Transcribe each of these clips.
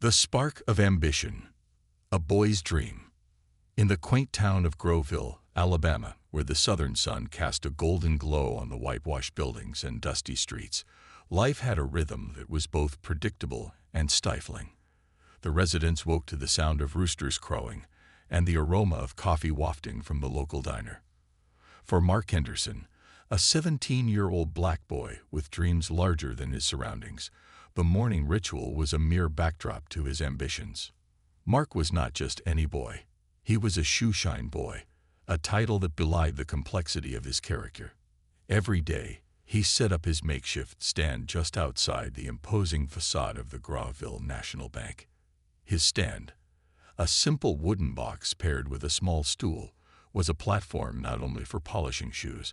The spark of ambition, a boy's dream. In the quaint town of Groveville, Alabama, where the southern sun cast a golden glow on the whitewashed buildings and dusty streets, life had a rhythm that was both predictable and stifling. The residents woke to the sound of roosters crowing and the aroma of coffee wafting from the local diner. For Mark Henderson, a 17-year-old black boy with dreams larger than his surroundings, the morning ritual was a mere backdrop to his ambitions. Mark was not just any boy. He was a shoeshine boy, a title that belied the complexity of his character. Every day, he set up his makeshift stand just outside the imposing facade of the Groveville National Bank. His stand, a simple wooden box paired with a small stool, was a platform not only for polishing shoes,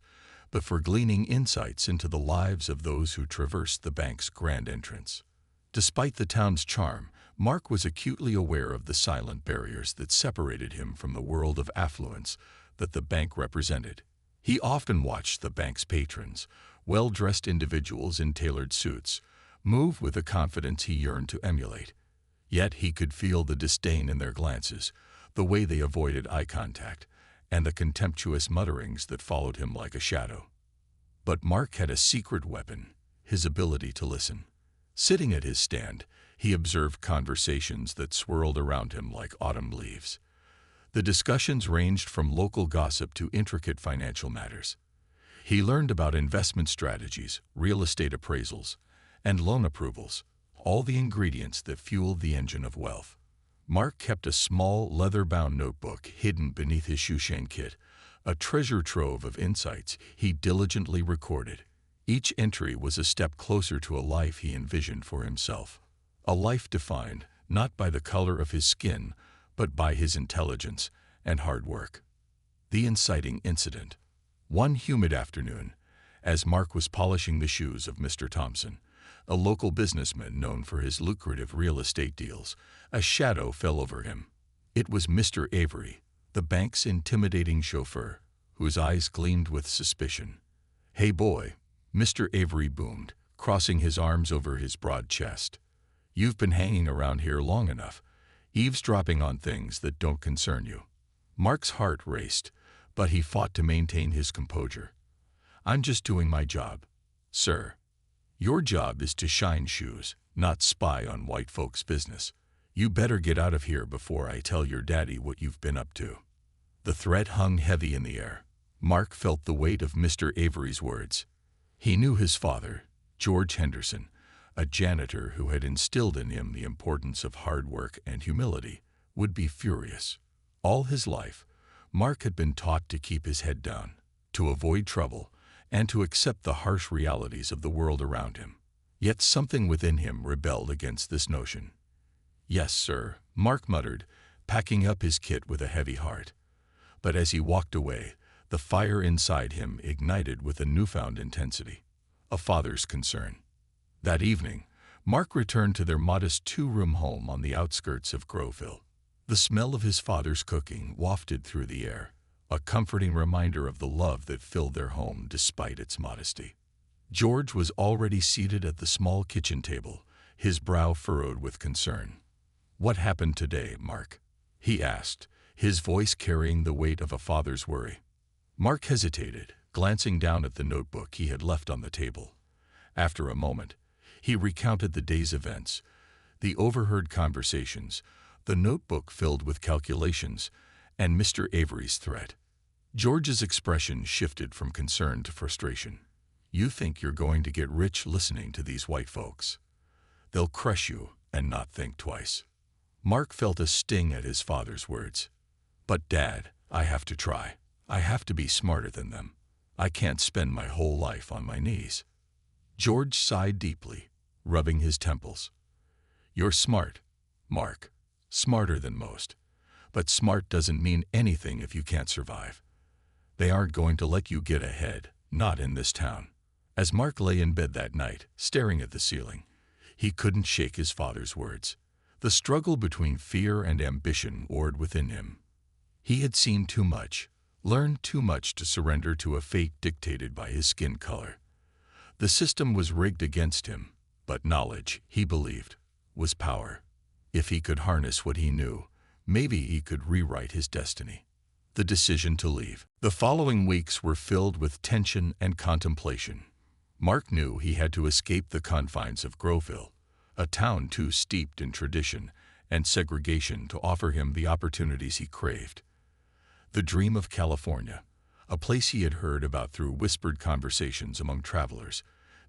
but for gleaning insights into the lives of those who traversed the bank's grand entrance. Despite the town's charm, Mark was acutely aware of the silent barriers that separated him from the world of affluence that the bank represented. He often watched the bank's patrons, well-dressed individuals in tailored suits, move with a confidence he yearned to emulate. Yet he could feel the disdain in their glances, the way they avoided eye contact, and the contemptuous mutterings that followed him like a shadow. But Mark had a secret weapon, his ability to listen. Sitting at his stand, he observed conversations that swirled around him like autumn leaves. The discussions ranged from local gossip to intricate financial matters. He learned about investment strategies, real estate appraisals, and loan approvals, all the ingredients that fueled the engine of wealth. Mark kept a small, leather-bound notebook hidden beneath his shoeshine kit, a treasure trove of insights he diligently recorded. Each entry was a step closer to a life he envisioned for himself. A life defined not by the color of his skin, but by his intelligence and hard work. The inciting incident. One humid afternoon, as Mark was polishing the shoes of Mr. Thompson, a local businessman known for his lucrative real estate deals, a shadow fell over him. It was Mr. Avery, the bank's intimidating chauffeur, whose eyes gleamed with suspicion. "Hey boy," Mr. Avery boomed, crossing his arms over his broad chest. "You've been hanging around here long enough, eavesdropping on things that don't concern you." Mark's heart raced, but he fought to maintain his composure. "I'm just doing my job, sir." "Your job is to shine shoes, not spy on white folks' business. You better get out of here before I tell your daddy what you've been up to." The threat hung heavy in the air. Mark felt the weight of Mr. Avery's words. He knew his father, George Henderson, a janitor who had instilled in him the importance of hard work and humility, would be furious. All his life, Mark had been taught to keep his head down, to avoid trouble, and to accept the harsh realities of the world around him. Yet something within him rebelled against this notion. "Yes, sir," Mark muttered, packing up his kit with a heavy heart. But as he walked away, the fire inside him ignited with a newfound intensity. A father's concern. That evening, Mark returned to their modest two-room home on the outskirts of Groveville. The smell of his father's cooking wafted through the air, a comforting reminder of the love that filled their home despite its modesty. George was already seated at the small kitchen table, his brow furrowed with concern. "What happened today, Mark?" he asked, his voice carrying the weight of a father's worry. Mark hesitated, glancing down at the notebook he had left on the table. After a moment, he recounted the day's events, the overheard conversations, the notebook filled with calculations, and Mr. Avery's threat. George's expression shifted from concern to frustration. "You think you're going to get rich listening to these white folks? They'll crush you and not think twice." Mark felt a sting at his father's words. "But Dad, I have to try. I have to be smarter than them. I can't spend my whole life on my knees." George sighed deeply, rubbing his temples. "You're smart, Mark. Smarter than most. But smart doesn't mean anything if you can't survive. They aren't going to let you get ahead, not in this town." As Mark lay in bed that night, staring at the ceiling, he couldn't shake his father's words. The struggle between fear and ambition warred within him. He had seen too much, learned too much to surrender to a fate dictated by his skin color. The system was rigged against him, but knowledge, he believed, was power. If he could harness what he knew, maybe he could rewrite his destiny. The decision to leave. The following weeks were filled with tension and contemplation. Mark knew he had to escape the confines of Groveville, a town too steeped in tradition and segregation to offer him the opportunities he craved. The dream of California, a place he had heard about through whispered conversations among travelers,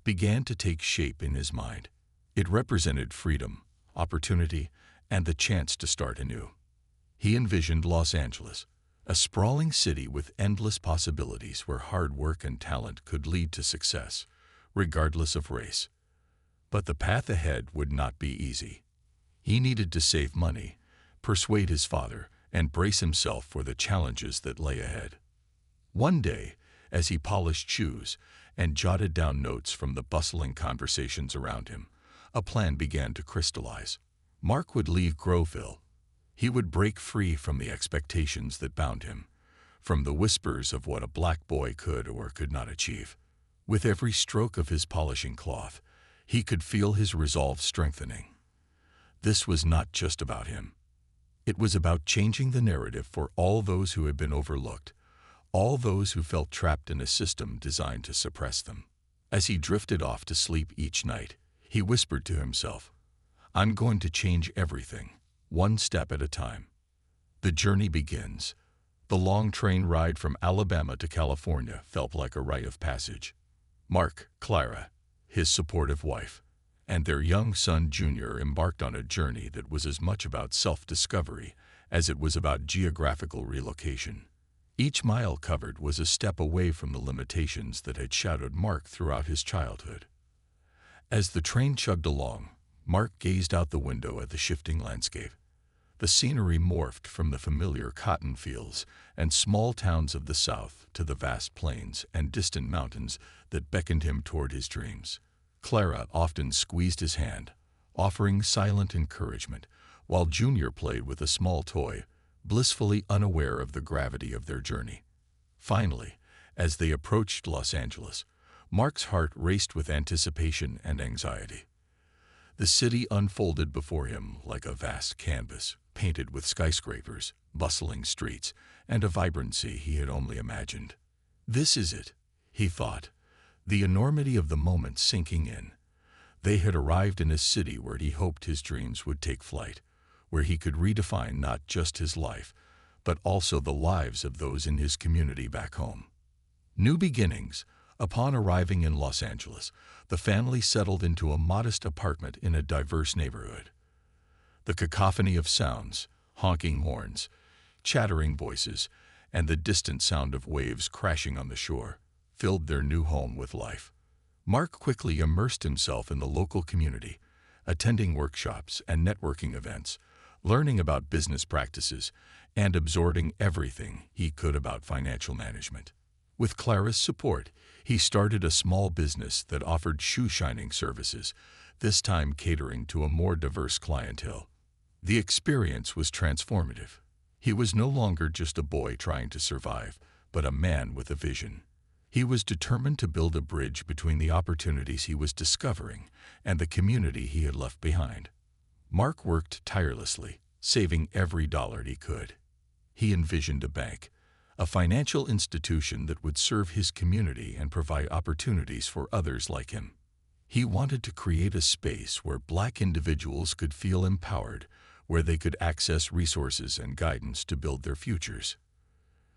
began to take shape in his mind. It represented freedom, opportunity, and the chance to start anew. He envisioned Los Angeles, a sprawling city with endless possibilities where hard work and talent could lead to success, regardless of race. But the path ahead would not be easy. He needed to save money, persuade his father, and brace himself for the challenges that lay ahead. One day, as he polished shoes and jotted down notes from the bustling conversations around him, a plan began to crystallize. Mark would leave Groveville. He would break free from the expectations that bound him, from the whispers of what a black boy could or could not achieve. With every stroke of his polishing cloth, he could feel his resolve strengthening. This was not just about him. It was about changing the narrative for all those who had been overlooked, all those who felt trapped in a system designed to suppress them. As he drifted off to sleep each night, he whispered to himself, "I'm going to change everything, one step at a time." The journey begins. The long train ride from Alabama to California felt like a rite of passage. Mark, Clara, his supportive wife, and their young son Junior embarked on a journey that was as much about self-discovery as it was about geographical relocation. Each mile covered was a step away from the limitations that had shadowed Mark throughout his childhood. As the train chugged along, Mark gazed out the window at the shifting landscape. The scenery morphed from the familiar cotton fields and small towns of the South to the vast plains and distant mountains that beckoned him toward his dreams. Clara often squeezed his hand, offering silent encouragement, while Junior played with a small toy, blissfully unaware of the gravity of their journey. Finally, as they approached Los Angeles, Mark's heart raced with anticipation and anxiety. The city unfolded before him like a vast canvas, painted with skyscrapers, bustling streets, and a vibrancy he had only imagined. This is it, he thought, the enormity of the moment sinking in. They had arrived in a city where he hoped his dreams would take flight, where he could redefine not just his life, but also the lives of those in his community back home. New beginnings. Upon arriving in Los Angeles, the family settled into a modest apartment in a diverse neighborhood. The cacophony of sounds, honking horns, chattering voices, and the distant sound of waves crashing on the shore filled their new home with life. Mark quickly immersed himself in the local community, attending workshops and networking events, learning about business practices, and absorbing everything he could about financial management. With Clara's support, he started a small business that offered shoe-shining services, this time catering to a more diverse clientele. The experience was transformative. He was no longer just a boy trying to survive, but a man with a vision. He was determined to build a bridge between the opportunities he was discovering and the community he had left behind. Mark worked tirelessly, saving every dollar he could. He envisioned a bank, a financial institution that would serve his community and provide opportunities for others like him. He wanted to create a space where Black individuals could feel empowered, where they could access resources and guidance to build their futures.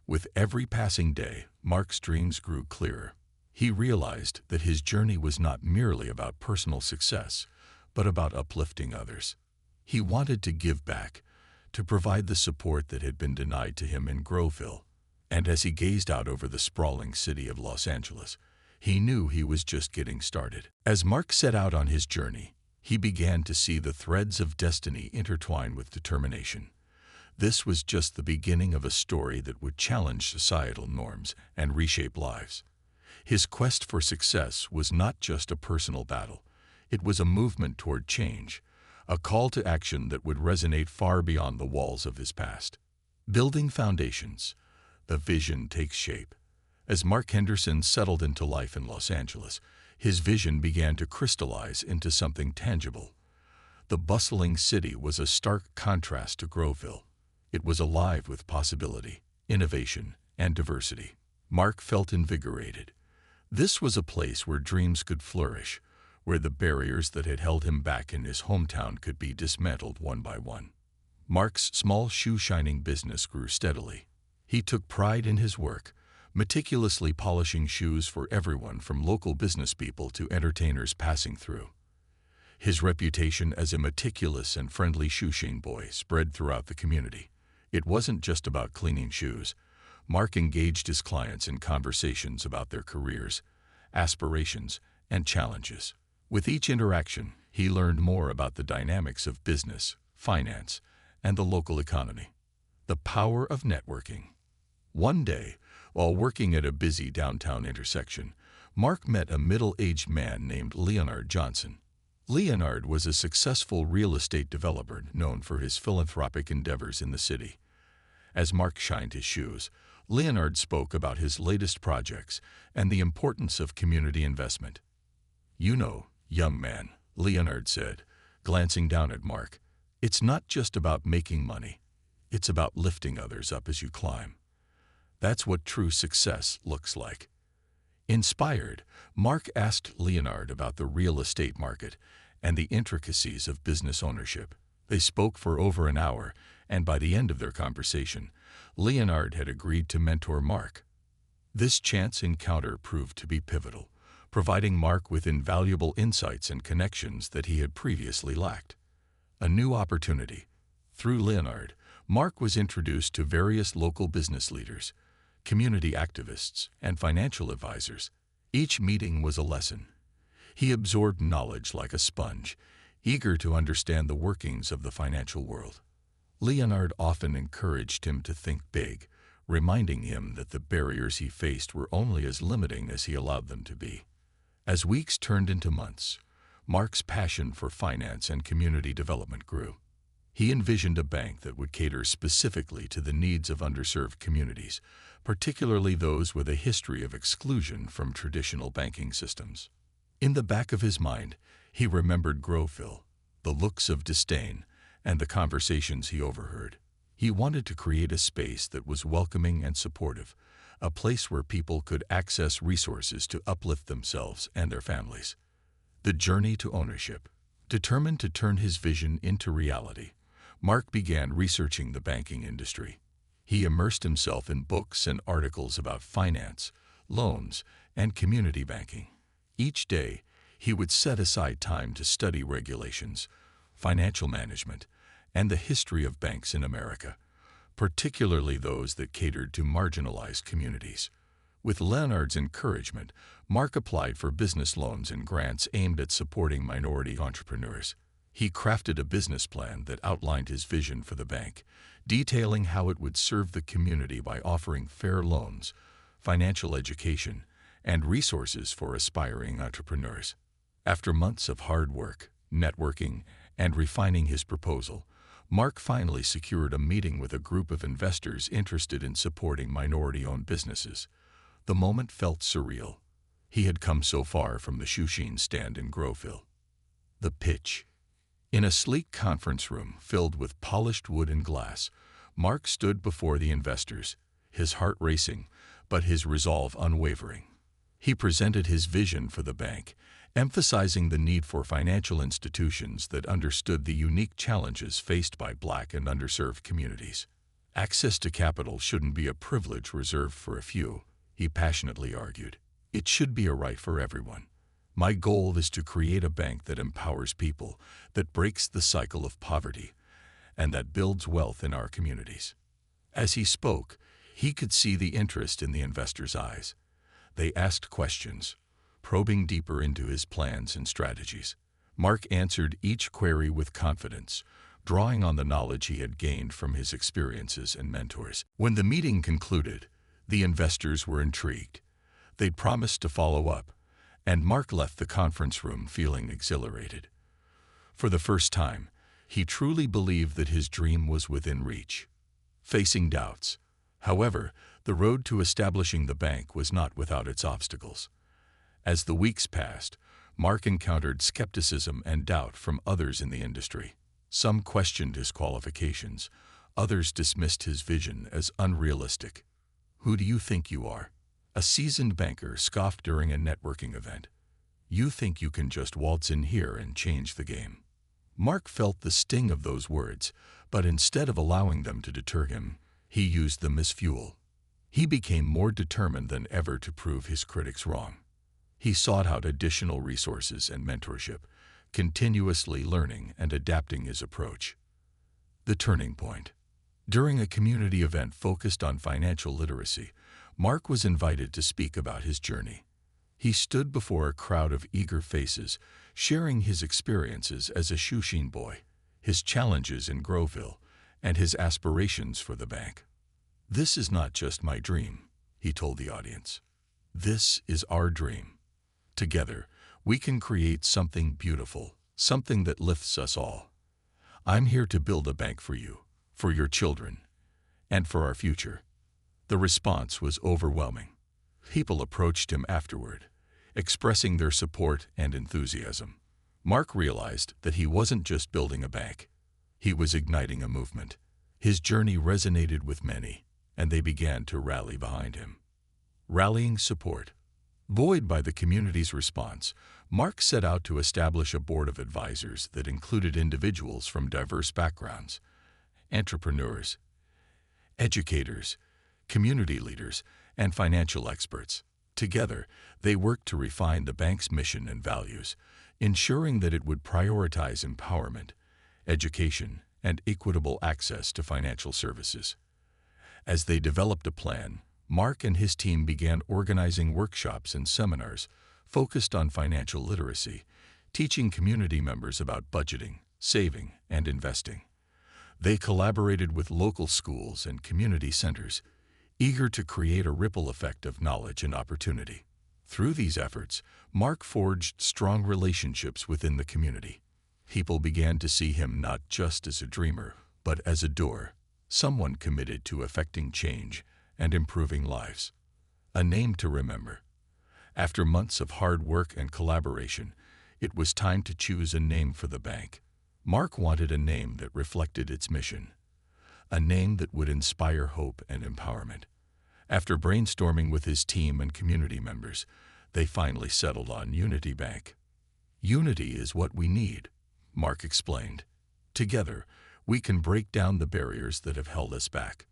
With every passing day, Mark's dreams grew clearer. He realized that his journey was not merely about personal success, but about uplifting others. He wanted to give back, to provide the support that had been denied to him in Groveville. And as he gazed out over the sprawling city of Los Angeles, he knew he was just getting started. As Mark set out on his journey, he began to see the threads of destiny intertwine with determination. This was just the beginning of a story that would challenge societal norms and reshape lives. His quest for success was not just a personal battle. It was a movement toward change, a call to action that would resonate far beyond the walls of his past. Building foundations. The vision takes shape. As Mark Henderson settled into life in Los Angeles, his vision began to crystallize into something tangible. The bustling city was a stark contrast to Groveville. It was alive with possibility, innovation, and diversity. Mark felt invigorated. This was a place where dreams could flourish, where the barriers that had held him back in his hometown could be dismantled one by one. Mark's small shoe-shining business grew steadily. He took pride in his work, meticulously polishing shoes for everyone from local business people to entertainers passing through. His reputation as a meticulous and friendly shoeshine boy spread throughout the community. It wasn't just about cleaning shoes. Mark engaged his clients in conversations about their careers, aspirations, and challenges. With each interaction, he learned more about the dynamics of business, finance, and the local economy. The power of networking. One day, while working at a busy downtown intersection, Mark met a middle-aged man named Leonard Johnson. Leonard was a successful real estate developer known for his philanthropic endeavors in the city. As Mark shined his shoes, Leonard spoke about his latest projects and the importance of community investment. "You know, young man," Leonard said, glancing down at Mark, "it's not just about making money. It's about lifting others up as you climb. That's what true success looks like." Inspired, Mark asked Leonard about the real estate market and the intricacies of business ownership. They spoke for over an hour, and by the end of their conversation, Leonard had agreed to mentor Mark. This chance encounter proved to be pivotal, providing Mark with invaluable insights and connections that he had previously lacked. A new opportunity. Through Leonard, Mark was introduced to various local business leaders, community activists, and financial advisors. Each meeting was a lesson. He absorbed knowledge like a sponge, eager to understand the workings of the financial world. Leonard often encouraged him to think big, reminding him that the barriers he faced were only as limiting as he allowed them to be. As weeks turned into months, Mark's passion for finance and community development grew. He envisioned a bank that would cater specifically to the needs of underserved communities, particularly those with a history of exclusion from traditional banking systems. In the back of his mind, he remembered Groveville, the looks of disdain, and the conversations he overheard. He wanted to create a space that was welcoming and supportive, a place where people could access resources to uplift themselves and their families. The journey to ownership. Determined to turn his vision into reality, Mark began researching the banking industry. He immersed himself in books and articles about finance, loans, and community banking. Each day, he would set aside time to study regulations, financial management, and the history of banks in America, particularly those that catered to marginalized communities. With Leonard's encouragement, Mark applied for business loans and grants aimed at supporting minority entrepreneurs. He crafted a business plan that outlined his vision for the bank, detailing how it would serve the community by offering fair loans, financial education, and resources for aspiring entrepreneurs. After months of hard work, networking, and refining his proposal, Mark finally secured a meeting with a group of investors interested in supporting minority-owned businesses. The moment felt surreal. He had come so far from the shoeshine stand in Groveville. The pitch. In a sleek conference room filled with polished wood and glass, Mark stood before the investors, his heart racing, but his resolve unwavering. He presented his vision for the bank, emphasizing the need for financial institutions that understood the unique challenges faced by Black and underserved communities. Access to capital shouldn't be a privilege reserved for a few, he passionately argued. It should be a right for everyone. My goal is to create a bank that empowers people, that breaks the cycle of poverty, and that builds wealth in our communities. As he spoke, he could see the interest in the investors' eyes. They asked questions, probing deeper into his plans and strategies. Mark answered each query with confidence, drawing on the knowledge he had gained from his experiences and mentors. When the meeting concluded, the investors were intrigued. They'd promised to follow up, and Mark left the conference room feeling exhilarated. For the first time, he truly believed that his dream was within reach. Facing doubts, however, the road to establishing the bank was not without its obstacles. As the weeks passed, Mark encountered skepticism and doubt from others in the industry. Some questioned his qualifications. Others dismissed his vision as unrealistic. "Who do you think you are?" a seasoned banker scoffed during a networking event. "You think you can just waltz in here and change the game." Mark felt the sting of those words, but instead of allowing them to deter him, he used them as fuel. He became more determined than ever to prove his critics wrong. He sought out additional resources and mentorship, continuously learning and adapting his approach. The turning point. During a community event focused on financial literacy, Mark was invited to speak about his journey. He stood before a crowd of eager faces, sharing his experiences as a shoeshine boy, his challenges in Groveville, and his aspirations for the bank. "This is not just my dream," he told the audience. "This is our dream. Together, we can create something beautiful, something that lifts us all. I'm here to build a bank for you, for your children, and for our future." The response was overwhelming. People approached him afterward, expressing their support and enthusiasm. Mark realized that he wasn't just building a bank. He was igniting a movement. His journey resonated with many, and they began to rally behind him. Rallying support. Buoyed by the community's response, Mark set out to establish a board of advisors that included individuals from diverse backgrounds: entrepreneurs, educators, community leaders, and financial experts. Together, they worked to refine the bank's mission and values, ensuring that it would prioritize empowerment, education, and equitable access to financial services. As they developed a plan, Mark and his team began organizing workshops and seminars focused on financial literacy, teaching community members about budgeting, saving, and investing. They collaborated with local schools and community centers, eager to create a ripple effect of knowledge and opportunity. Through these efforts, Mark forged strong relationships within the community. People began to see him not just as a dreamer, but as a doer, someone committed to effecting change and improving lives. A name to remember. After months of hard work and collaboration, it was time to choose a name for the bank. Mark wanted a name that reflected its mission, a name that would inspire hope and empowerment. After brainstorming with his team and community members, they finally settled on Unity Bank. "Unity is what we need," Mark explained. "Together, we can break down the barriers that have held us back.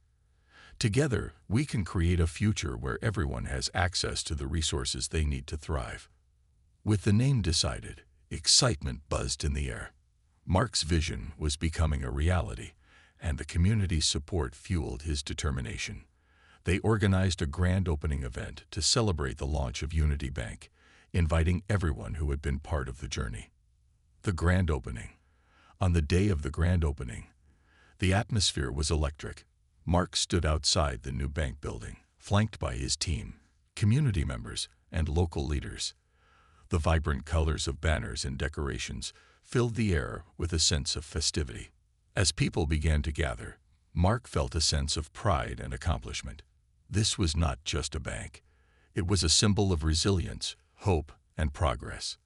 Together, we can create a future where everyone has access to the resources they need to thrive." With the name decided, excitement buzzed in the air. Mark's vision was becoming a reality, and the community's support fueled his determination. They organized a grand opening event to celebrate the launch of Unity Bank, inviting everyone who had been part of the journey. The grand opening. On the day of the grand opening, the atmosphere was electric. Mark stood outside the new bank building, flanked by his team, community members, and local leaders. The vibrant colors of banners and decorations filled the air with a sense of festivity. As people began to gather, Mark felt a sense of pride and accomplishment. This was not just a bank. It was a symbol of resilience, hope, and progress.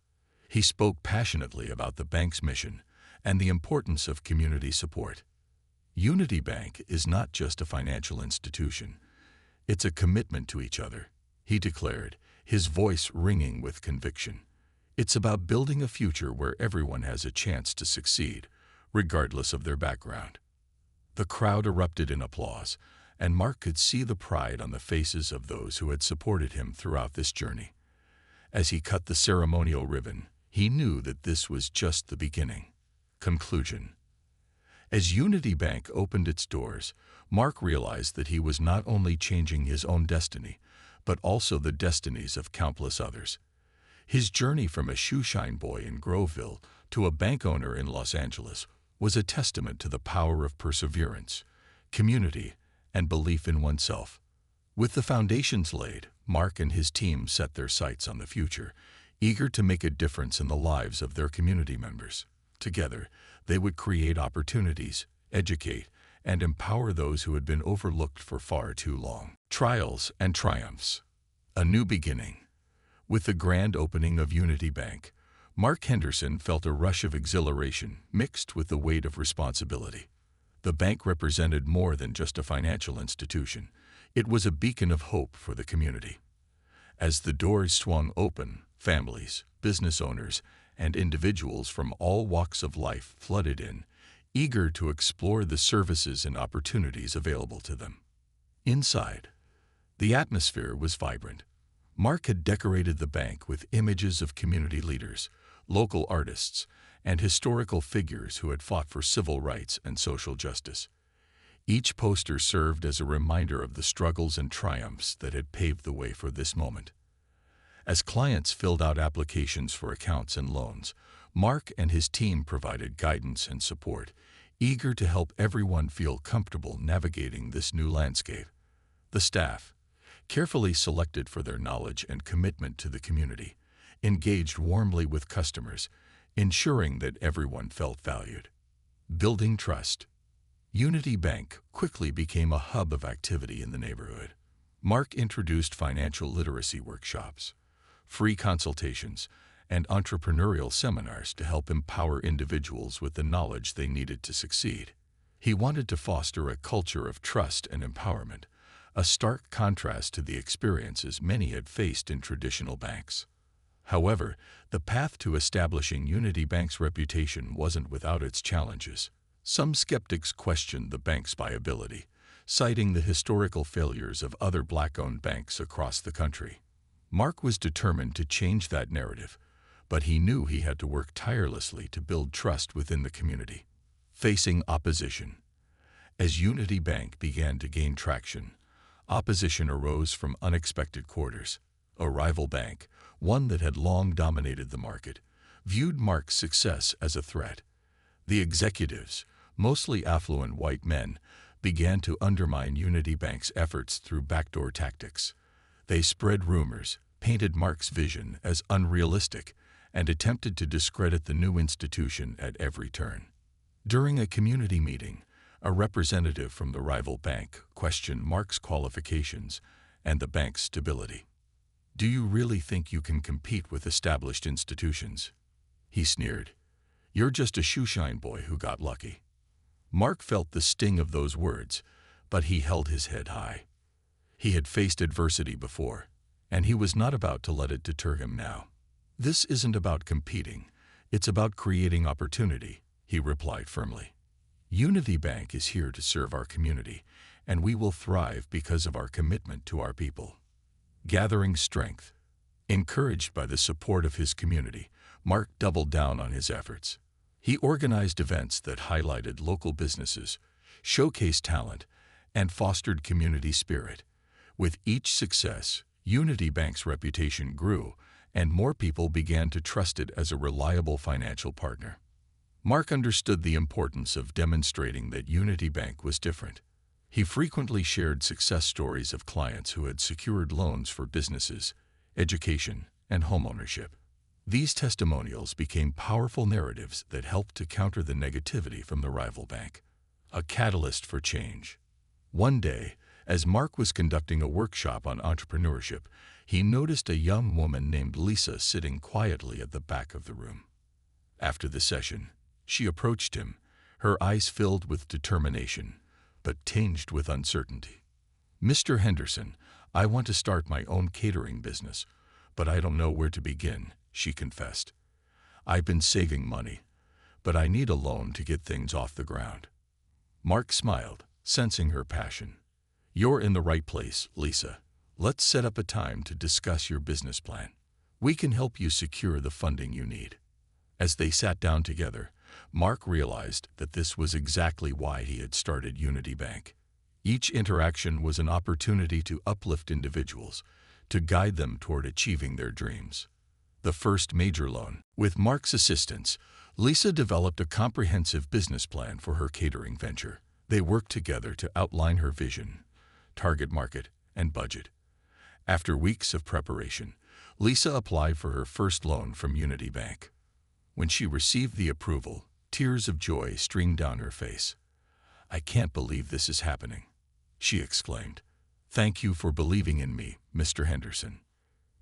He spoke passionately about the bank's mission and the importance of community support. Unity Bank is not just a financial institution. It's a commitment to each other, he declared, his voice ringing with conviction. It's about building a future where everyone has a chance to succeed, regardless of their background. The crowd erupted in applause, and Mark could see the pride on the faces of those who had supported him throughout this journey. As he cut the ceremonial ribbon, he knew that this was just the beginning. Conclusion. As Unity Bank opened its doors, Mark realized that he was not only changing his own destiny, but also the destinies of countless others. His journey from a shoeshine boy in Groveville to a bank owner in Los Angeles was a testament to the power of perseverance, community, and belief in oneself. With the foundations laid, Mark and his team set their sights on the future, eager to make a difference in the lives of their community members. Together, they would create opportunities, educate, and empower those who had been overlooked for far too long. Trials and triumphs. A new beginning. With the grand opening of Unity Bank, Mark Henderson felt a rush of exhilaration mixed with the weight of responsibility. The bank represented more than just a financial institution. It was a beacon of hope for the community. As the doors swung open, families, business owners, and individuals from all walks of life flooded in, eager to explore the services and opportunities available to them. Inside, the atmosphere was vibrant. Mark had decorated the bank with images of community leaders, local artists, and historical figures who had fought for civil rights and social justice. Each poster served as a reminder of the struggles and triumphs that had paved the way for this moment. As clients filled out applications for accounts and loans, Mark and his team provided guidance and support, eager to help everyone feel comfortable navigating this new landscape. The staff, carefully selected for their knowledge and commitment to the community, engaged warmly with customers, ensuring that everyone felt valued. Building trust. Unity Bank quickly became a hub of activity in the neighborhood. Mark introduced financial literacy workshops, free consultations, and entrepreneurial seminars to help empower individuals with the knowledge they needed to succeed. He wanted to foster a culture of trust and empowerment, a stark contrast to the experiences many had faced in traditional banks. However, the path to establishing Unity Bank's reputation wasn't without its challenges. Some skeptics questioned the bank's viability, citing the historical failures of other Black-owned banks across the country. Mark was determined to change that narrative, but he knew he had to work tirelessly to build trust within the community. Facing opposition. As Unity Bank began to gain traction, opposition arose from unexpected quarters. A rival bank, one that had long dominated the market, viewed Mark's success as a threat. The executives, mostly affluent white men, began to undermine Unity Bank's efforts through backdoor tactics. They spread rumors, painted Mark's vision as unrealistic, and attempted to discredit the new institution at every turn. During a community meeting, a representative from the rival bank questioned Mark's qualifications and the bank's stability. "Do you really think you can compete with established institutions?" he sneered. "You're just a shoeshine boy who got lucky." Mark felt the sting of those words, but he held his head high. He had faced adversity before, and he was not about to let it deter him now. "This isn't about competing, it's about creating opportunity," he replied firmly. "Unity Bank is here to serve our community, and we will thrive because of our commitment to our people." Gathering strength. Encouraged by the support of his community, Mark doubled down on his efforts. He organized events that highlighted local businesses, showcased talent, and fostered community spirit. With each success, Unity Bank's reputation grew, and more people began to trust it as a reliable financial partner. Mark understood the importance of demonstrating that Unity Bank was different. He frequently shared success stories of clients who had secured loans for businesses, education, and homeownership. These testimonials became powerful narratives that helped to counter the negativity from the rival bank, a catalyst for change. One day, as Mark was conducting a workshop on entrepreneurship, he noticed a young woman named Lisa sitting quietly at the back of the room. After the session, she approached him, her eyes filled with determination, but tinged with uncertainty. "Mr. Henderson, I want to start my own catering business, but I don't know where to begin," she confessed. "I've been saving money, but I need a loan to get things off the ground." Mark smiled, sensing her passion. "You're in the right place, Lisa. Let's set up a time to discuss your business plan. We can help you secure the funding you need." As they sat down together, Mark realized that this was exactly why he had started Unity Bank. Each interaction was an opportunity to uplift individuals, to guide them toward achieving their dreams. The first major loan. With Mark's assistance, Lisa developed a comprehensive business plan for her catering venture. They worked together to outline her vision, target market, and budget. After weeks of preparation, Lisa applied for her first loan from Unity Bank. When she received the approval, tears of joy streamed down her face. "I can't believe this is happening," she exclaimed. "Thank you for believing in me, Mr. Henderson."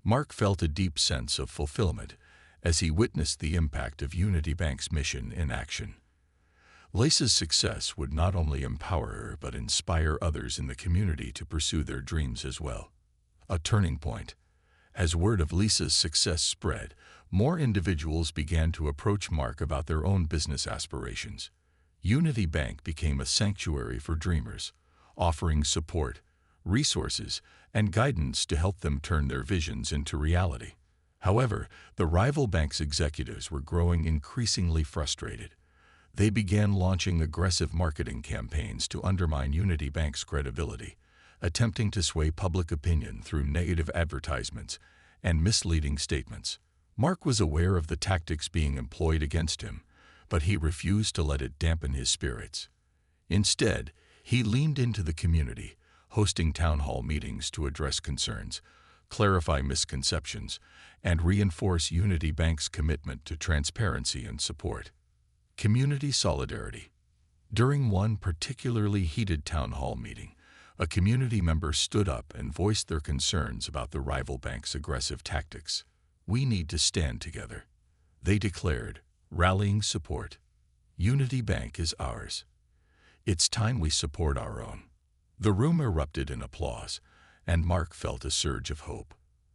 Mark felt a deep sense of fulfillment as he witnessed the impact of Unity Bank's mission in action. Lisa's success would not only empower her but inspire others in the community to pursue their dreams as well. A turning point. As word of Lisa's success spread, more individuals began to approach Mark about their own business aspirations. Unity Bank became a sanctuary for dreamers, offering support, resources, and guidance to help them turn their visions into reality. However, the rival bank's executives were growing increasingly frustrated. They began launching aggressive marketing campaigns to undermine Unity Bank's credibility, attempting to sway public opinion through negative advertisements and misleading statements. Mark was aware of the tactics being employed against him, but he refused to let it dampen his spirits. Instead, he leaned into the community, hosting town hall meetings to address concerns, clarify misconceptions, and reinforce Unity Bank's commitment to transparency and support. Community solidarity. During one particularly heated town hall meeting, a community member stood up and voiced their concerns about the rival bank's aggressive tactics. "We need to stand together," they declared, rallying support. "Unity Bank is ours. It's time we support our own." The room erupted in applause, and Mark felt a surge of hope.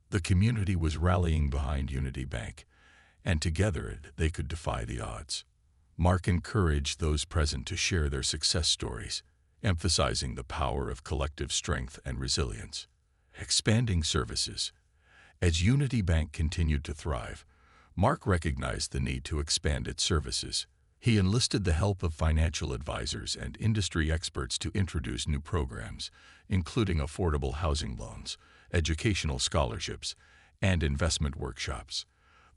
The community was rallying behind Unity Bank, and together they could defy the odds. Mark encouraged those present to share their success stories, emphasizing the power of collective strength and resilience. Expanding services. As Unity Bank continued to thrive, Mark recognized the need to expand its services. He enlisted the help of financial advisors and industry experts to introduce new programs, including affordable housing loans, educational scholarships, and investment workshops.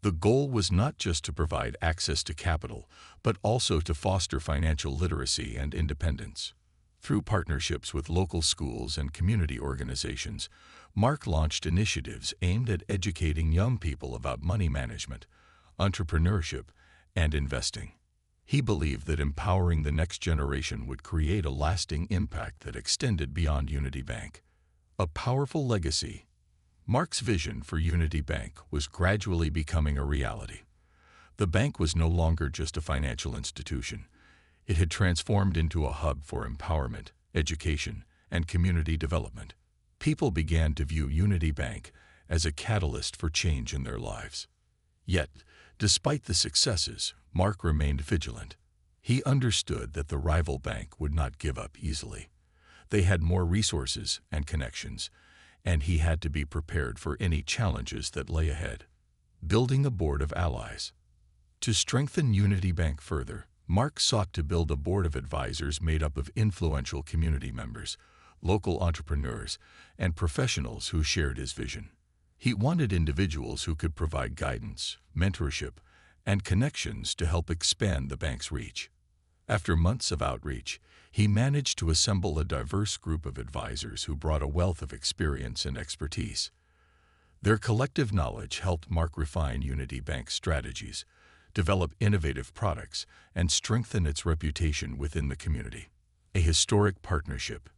The goal was not just to provide access to capital, but also to foster financial literacy and independence. Through partnerships with local schools and community organizations, Mark launched initiatives aimed at educating young people about money management, entrepreneurship, and investing. He believed that empowering the next generation would create a lasting impact that extended beyond Unity Bank. A powerful legacy. Mark's vision for Unity Bank was gradually becoming a reality. The bank was no longer just a financial institution. It had transformed into a hub for empowerment, education, and community development. People began to view Unity Bank as a catalyst for change in their lives. Yet, despite the successes, Mark remained vigilant. He understood that the rival bank would not give up easily. They had more resources and connections, and he had to be prepared for any challenges that lay ahead. Building a board of allies. To strengthen Unity Bank further, Mark sought to build a board of advisors made up of influential community members, local entrepreneurs, and professionals who shared his vision. He wanted individuals who could provide guidance, mentorship, and connections to help expand the bank's reach. After months of outreach, he managed to assemble a diverse group of advisors who brought a wealth of experience and expertise. Their collective knowledge helped Mark refine Unity Bank's strategies, develop innovative products, and strengthen its reputation within the community. A historic partnership.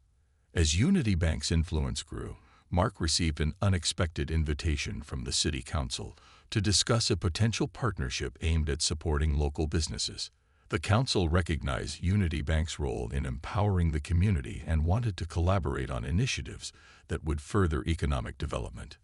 As Unity Bank's influence grew, Mark received an unexpected invitation from the City Council to discuss a potential partnership aimed at supporting local businesses. The council recognized Unity Bank's role in empowering the community and wanted to collaborate on initiatives that would further economic development.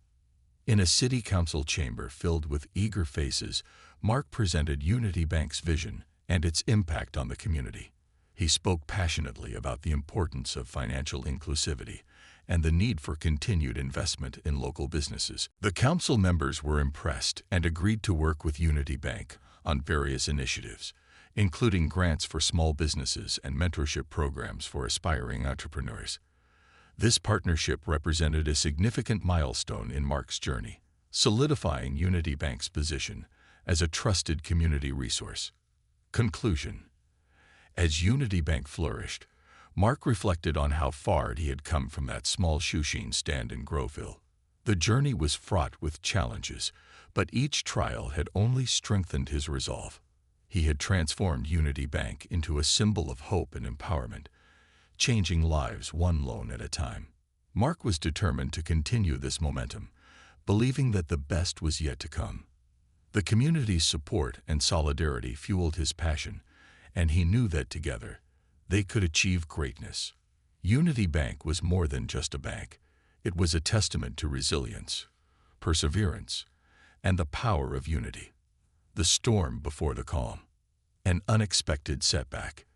In a city council chamber filled with eager faces, Mark presented Unity Bank's vision and its impact on the community. He spoke passionately about the importance of financial inclusivity and the need for continued investment in local businesses. The council members were impressed and agreed to work with Unity Bank on various initiatives, including grants for small businesses and mentorship programs for aspiring entrepreneurs. This partnership represented a significant milestone in Mark's journey, solidifying Unity Bank's position as a trusted community resource. Conclusion. As Unity Bank flourished, Mark reflected on how far he had come from that small shoeshine stand in Groveville. The journey was fraught with challenges, but each trial had only strengthened his resolve. He had transformed Unity Bank into a symbol of hope and empowerment, changing lives one loan at a time. Mark was determined to continue this momentum, believing that the best was yet to come. The community's support and solidarity fueled his passion, and he knew that together they could achieve greatness. Unity Bank was more than just a bank. It was a testament to resilience, perseverance, and the power of unity. The storm before the calm. An unexpected setback.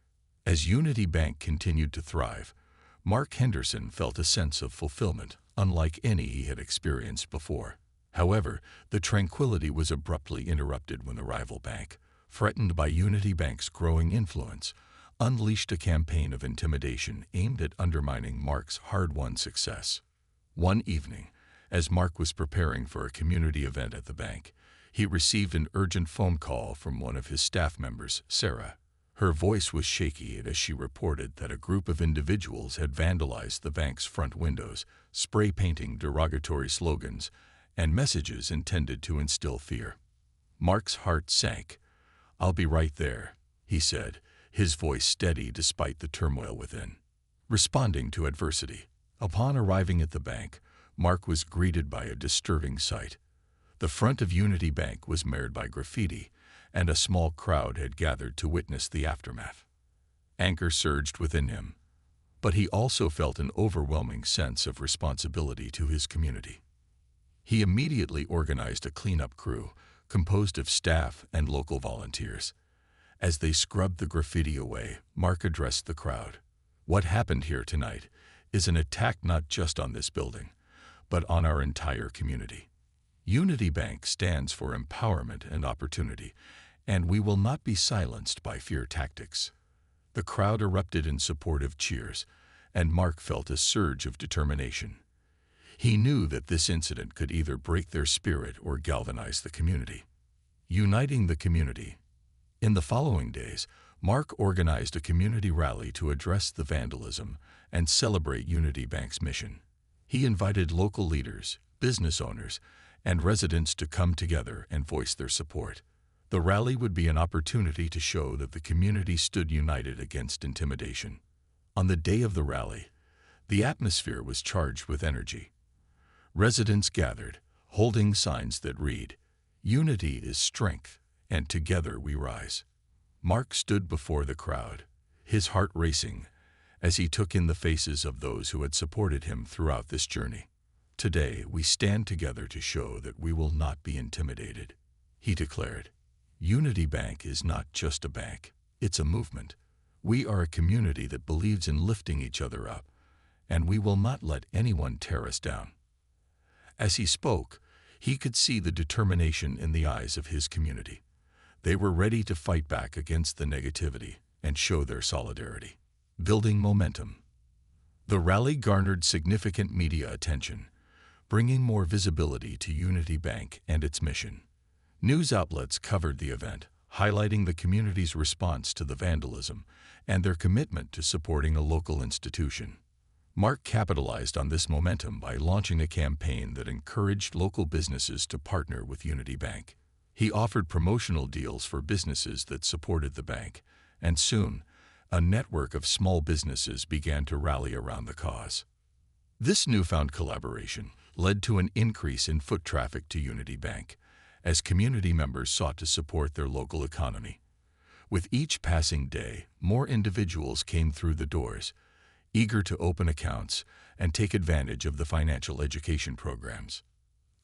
As Unity Bank continued to thrive, Mark Henderson felt a sense of fulfillment unlike any he had experienced before. However, the tranquility was abruptly interrupted when the rival bank, threatened by Unity Bank's growing influence, unleashed a campaign of intimidation aimed at undermining Mark's hard-won success. One evening, as Mark was preparing for a community event at the bank, he received an urgent phone call from one of his staff members, Sarah. Her voice was shaky as she reported that a group of individuals had vandalized the bank's front windows, spray painting derogatory slogans and messages intended to instill fear. Mark's heart sank. "I'll be right there," he said, his voice steady despite the turmoil within. Responding to adversity. Upon arriving at the bank, Mark was greeted by a disturbing sight. The front of Unity Bank was marred by graffiti, and a small crowd had gathered to witness the aftermath. Anger surged within him, but he also felt an overwhelming sense of responsibility to his community. He immediately organized a cleanup crew composed of staff and local volunteers. As they scrubbed the graffiti away, Mark addressed the crowd. "What happened here tonight is an attack not just on this building, but on our entire community. Unity Bank stands for empowerment and opportunity, and we will not be silenced by fear tactics." The crowd erupted in supportive cheers, and Mark felt a surge of determination. He knew that this incident could either break their spirit or galvanize the community. Uniting the community. In the following days, Mark organized a community rally to address the vandalism and celebrate Unity Bank's mission. He invited local leaders, business owners, and residents to come together and voice their support. The rally would be an opportunity to show that the community stood united against intimidation. On the day of the rally, the atmosphere was charged with energy. Residents gathered, holding signs that read, "Unity is strength, and together we rise." Mark stood before the crowd, his heart racing, as he took in the faces of those who had supported him throughout this journey. "Today, we stand together to show that we will not be intimidated," he declared. Unity Bank is not just a bank, it's a movement. We are a community that believes in lifting each other up, and we will not let anyone tear us down. As he spoke, he could see the determination in the eyes of his community. They were ready to fight back against the negativity and show their solidarity. Building momentum. The rally garnered significant media attention, bringing more visibility to Unity Bank and its mission. News outlets covered the event, highlighting the community's response to the vandalism and their commitment to supporting a local institution. Mark capitalized on this momentum by launching a campaign that encouraged local businesses to partner with Unity Bank. He offered promotional deals for businesses that supported the bank, and soon, a network of small businesses began to rally around the cause. This newfound collaboration led to an increase in foot traffic to Unity Bank, as community members sought to support their local economy. With each passing day, more individuals came through the doors, eager to open accounts and take advantage of the financial education programs.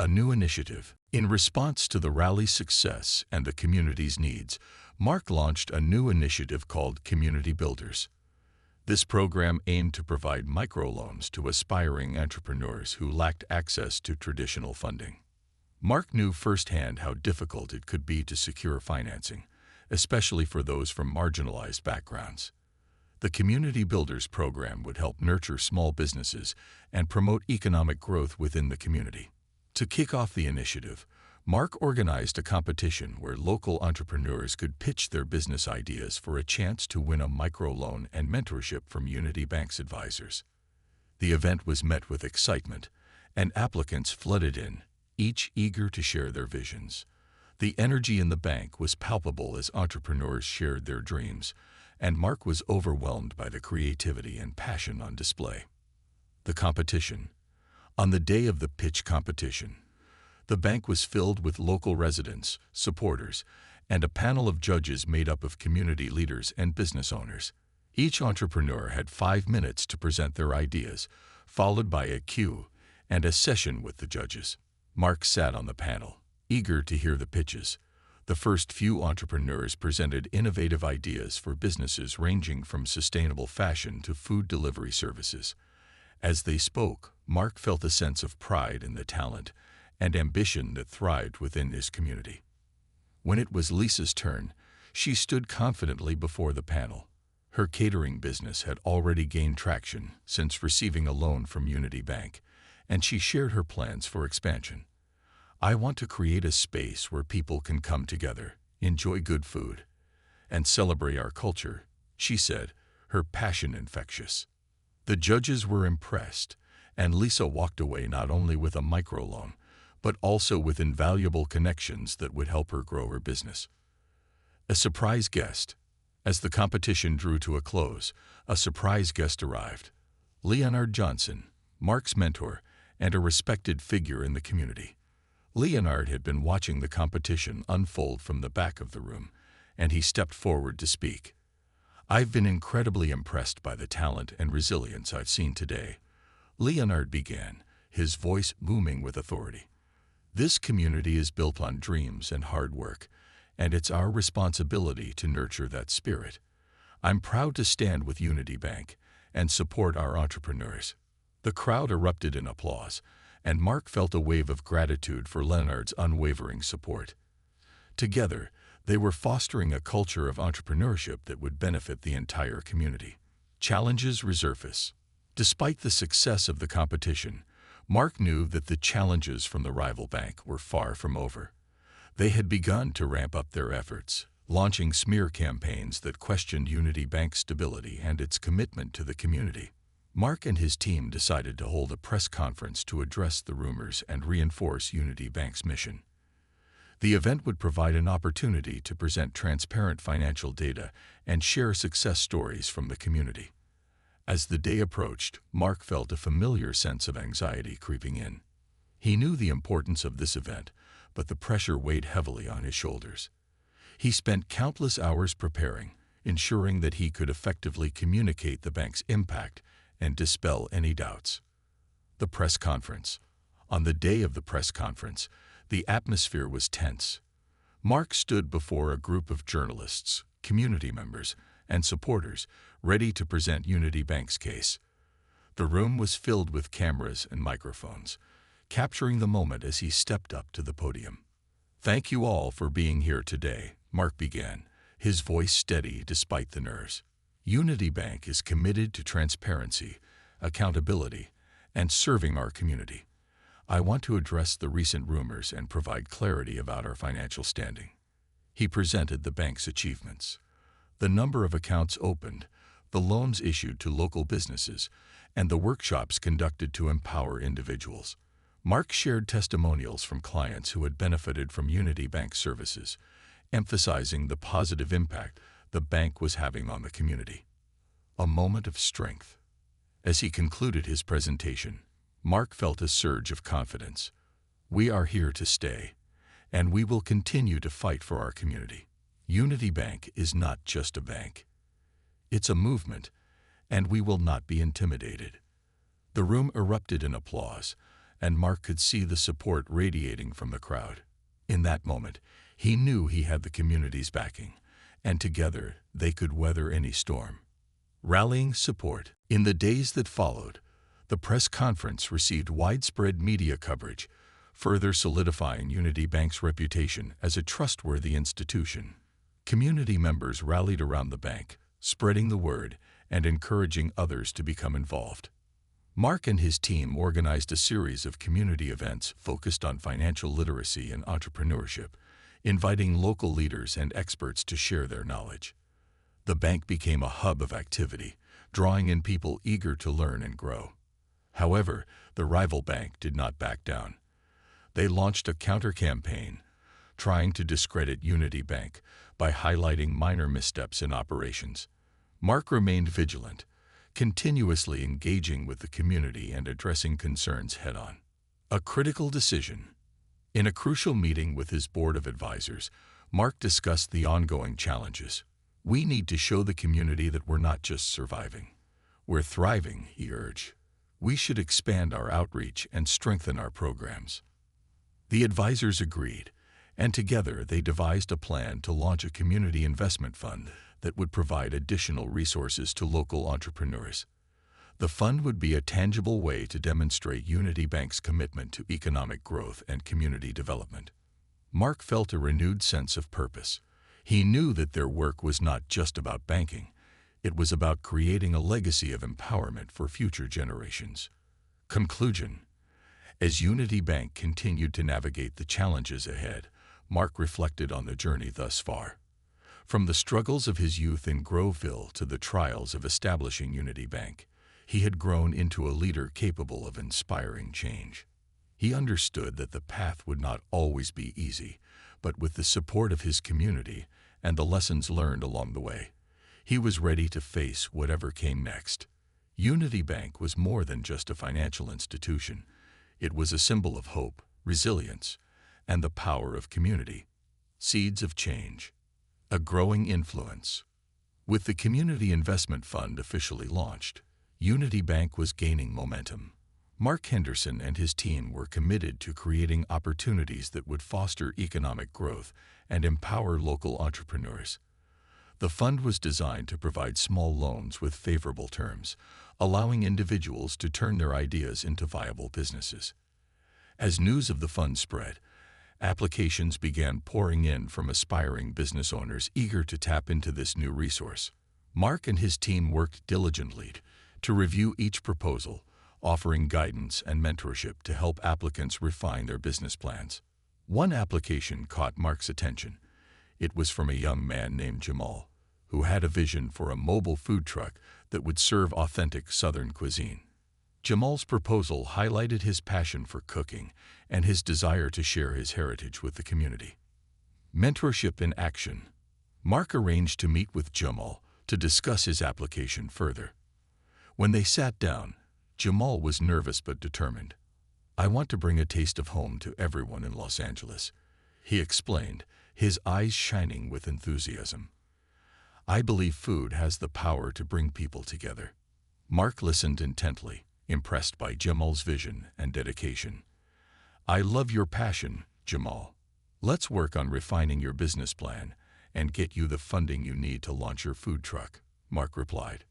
A new initiative. In response to the rally's success and the community's needs, Mark launched a new initiative called Community Builders. This program aimed to provide microloans to aspiring entrepreneurs who lacked access to traditional funding. Mark knew firsthand how difficult it could be to secure financing, especially for those from marginalized backgrounds. The Community Builders program would help nurture small businesses and promote economic growth within the community. To kick off the initiative, Mark organized a competition where local entrepreneurs could pitch their business ideas for a chance to win a microloan and mentorship from Unity Bank's advisors. The event was met with excitement, and applicants flooded in, each eager to share their visions. The energy in the bank was palpable as entrepreneurs shared their dreams, and Mark was overwhelmed by the creativity and passion on display. The competition. On the day of the pitch competition, The bank was filled with local residents, supporters, and a panel of judges made up of community leaders and business owners. Each entrepreneur had 5 minutes to present their ideas, followed by a Q and a session with the judges. Mark sat on the panel, eager to hear the pitches. The first few entrepreneurs presented innovative ideas for businesses ranging from sustainable fashion to food delivery services. As they spoke, Mark felt a sense of pride in the talent and ambition that thrived within his community. When it was Lisa's turn, she stood confidently before the panel. Her catering business had already gained traction since receiving a loan from Unity Bank, and she shared her plans for expansion. "I want to create a space where people can come together, enjoy good food, and celebrate our culture," she said, her passion infectious. The judges were impressed, and Lisa walked away not only with a microloan, but also with invaluable connections that would help her grow her business. A surprise guest. As the competition drew to a close, a surprise guest arrived. Leonard Johnson, Mark's mentor, and a respected figure in the community. Leonard had been watching the competition unfold from the back of the room, and he stepped forward to speak. "I've been incredibly impressed by the talent and resilience I've seen today," Leonard began, his voice booming with authority. "This community is built on dreams and hard work, and it's our responsibility to nurture that spirit. I'm proud to stand with Unity Bank and support our entrepreneurs." The crowd erupted in applause, and Mark felt a wave of gratitude for Leonard's unwavering support. Together, they were fostering a culture of entrepreneurship that would benefit the entire community. Challenges resurface. Despite the success of the competition, Mark knew that the challenges from the rival bank were far from over. They had begun to ramp up their efforts, launching smear campaigns that questioned Unity Bank's stability and its commitment to the community. Mark and his team decided to hold a press conference to address the rumors and reinforce Unity Bank's mission. The event would provide an opportunity to present transparent financial data and share success stories from the community. As the day approached, Mark felt a familiar sense of anxiety creeping in. He knew the importance of this event, but the pressure weighed heavily on his shoulders. He spent countless hours preparing, ensuring that he could effectively communicate the bank's impact and dispel any doubts. The press conference. On the day of the press conference, the atmosphere was tense. Mark stood before a group of journalists, community members, and supporters, ready to present Unity Bank's case. The room was filled with cameras and microphones, capturing the moment as he stepped up to the podium. "Thank you all for being here today," Mark began, his voice steady despite the nerves. "Unity Bank is committed to transparency, accountability, and serving our community. I want to address the recent rumors and provide clarity about our financial standing." He presented the bank's achievements. The number of accounts opened, the loans issued to local businesses, and the workshops conducted to empower individuals. Mark shared testimonials from clients who had benefited from Unity Bank services, emphasizing the positive impact the bank was having on the community. A moment of strength. As he concluded his presentation, Mark felt a surge of confidence. "We are here to stay, and we will continue to fight for our community. Unity Bank is not just a bank. It's a movement, and we will not be intimidated." The room erupted in applause, and Mark could see the support radiating from the crowd. In that moment, he knew he had the community's backing, and together they could weather any storm. Rallying support. In the days that followed, the press conference received widespread media coverage, further solidifying Unity Bank's reputation as a trustworthy institution. Community members rallied around the bank, spreading the word and encouraging others to become involved. Mark and his team organized a series of community events focused on financial literacy and entrepreneurship, inviting local leaders and experts to share their knowledge. The bank became a hub of activity, drawing in people eager to learn and grow. However, the rival bank did not back down. They launched a counter-campaign, trying to discredit Unity Bank by highlighting minor missteps in operations. Mark remained vigilant, continuously engaging with the community and addressing concerns head-on. A critical decision. In a crucial meeting with his board of advisors, Mark discussed the ongoing challenges. "We need to show the community that we're not just surviving. We're thriving," he urged. "We should expand our outreach and strengthen our programs." The advisors agreed, and together they devised a plan to launch a community investment fund that would provide additional resources to local entrepreneurs. The fund would be a tangible way to demonstrate Unity Bank's commitment to economic growth and community development. Mark felt a renewed sense of purpose. He knew that their work was not just about banking. It was about creating a legacy of empowerment for future generations. Conclusion. As Unity Bank continued to navigate the challenges ahead, Mark reflected on the journey thus far. From the struggles of his youth in Groveville to the trials of establishing Unity Bank, he had grown into a leader capable of inspiring change. He understood that the path would not always be easy, but with the support of his community and the lessons learned along the way, he was ready to face whatever came next. Unity Bank was more than just a financial institution. It was a symbol of hope, resilience, and the power of community. Seeds of change. A growing influence. With the Community Investment Fund officially launched, Unity Bank was gaining momentum. Mark Henderson and his team were committed to creating opportunities that would foster economic growth and empower local entrepreneurs. The fund was designed to provide small loans with favorable terms, allowing individuals to turn their ideas into viable businesses. As news of the fund spread, applications began pouring in from aspiring business owners eager to tap into this new resource. Mark and his team worked diligently to review each proposal, offering guidance and mentorship to help applicants refine their business plans. One application caught Mark's attention. It was from a young man named Jamal, who had a vision for a mobile food truck that would serve authentic Southern cuisine. Jamal's proposal highlighted his passion for cooking and his desire to share his heritage with the community. Mentorship in action. Mark arranged to meet with Jamal to discuss his application further. When they sat down, Jamal was nervous but determined. "I want to bring a taste of home to everyone in Los Angeles," he explained, his eyes shining with enthusiasm. "I believe food has the power to bring people together." Mark listened intently, impressed by Jamal's vision and dedication. "I love your passion, Jamal. Let's work on refining your business plan and get you the funding you need to launch your food truck," Mark replied.